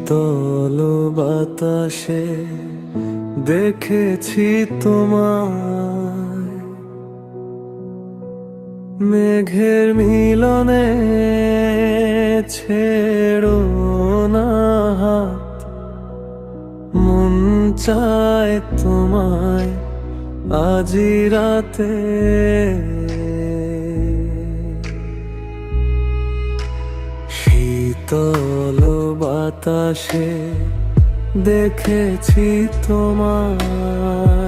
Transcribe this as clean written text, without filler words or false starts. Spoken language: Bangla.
শীতল বাতাসে দেখেছি তোমায়, মেঘের মিলনে ছেড়ো না হাত, মন চায় তোমায় আজি রাতে। শীতল বাতাসে দেখেছি তোমায়।